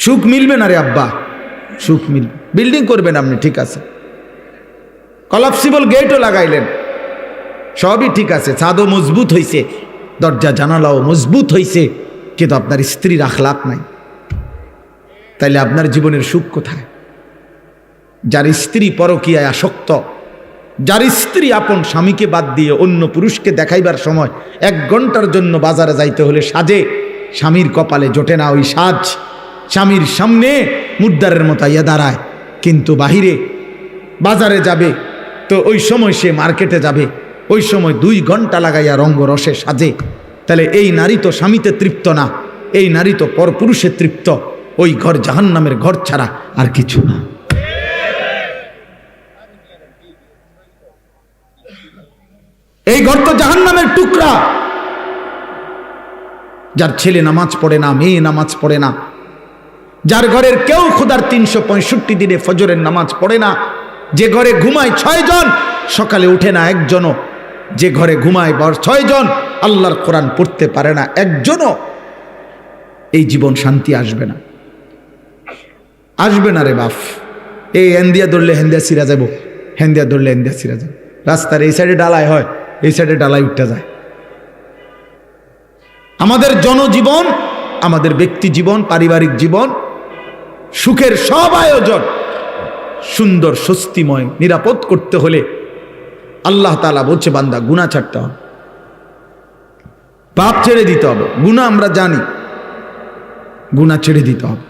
সুখ মিলবে না রে আব্বা, সুখ মিলবে। বিল্ডিং করবেন আপনি, ঠিক আছে, কলাপসিবল গেটও লাগাইলেন, সবই ঠিক আছে, ছাদও মজবুত হইছে, দরজা জানালাও মজবুত হইছে, কিন্তু আপনার স্ত্রীর আখলাক নাই, তাইলে আপনার জীবনের সুখ কোথায়? যার স্ত্রী পরকীয়ায় আসক্ত, যার স্ত্রী আপন স্বামীকে বাদ দিয়ে অন্য পুরুষকে দেখাইবার সময় 1 ঘন্টার জন্য বাজারে যাইতে হলে সাজে, স্বামীর কপালে জোটে না ওই সাজ, স্বামীর সামনে মুদ্দারের মতো ইয়ে দাঁড়ায়, কিন্তু বাহিরে বাজারে যাবে তো ওই সময় সে মার্কেটে যাবে, ওই সময় 2 ঘন্টা লাগাইয়া রঙ্গরসে সাজে, তাহলে এই নারী তো স্বামীতে তৃপ্ত না, এই নারী তো পরপুরুষে তৃপ্ত, ওই ঘর জাহান্নামের ঘর ছাড়া আর কিছু না। এই ঘর তো জাহান্নামের টুকরা। যার ছেলে নামাজ পড়ে না, মেয়ে নামাজ পড়ে না, যার ঘরের কেউ খোদার 365 দিনে ফজরের নামাজ পড়ে না, যে ঘরে ঘুমায় 6 জন, সকালে উঠে না একজনও, যে ঘরে ঘুমায় 6 জন, আল্লাহর কোরআন পড়তে পারে না একজনও, এই জীবন শান্তি আসবে না, আসবে না রে বাপ। এই হেন্দিয়া ধরলে হেন্দিয়া সিরা যাব, হেন্দিয়া ধরলে হেন্দিয়া সিরা যাব, রাস্তার এই সাইডে ডালাই হয়, এই সাইডে ডালাই উঠতে যায়। আমাদের জনজীবন, আমাদের ব্যক্তি জীবন, পারিবারিক জীবন, সুখের সব আয়োজন সুন্দর স্বস্তিময় নিরাপদ করতে হলে আল্লাহ তাআলা বলছে, বান্দা গুনাহ ছাড়তে হবে, পাপ ছেড়ে দিতে হবে। গুনাহ আমরা জানি, গুনাহ ছেড়ে দিতে হবে।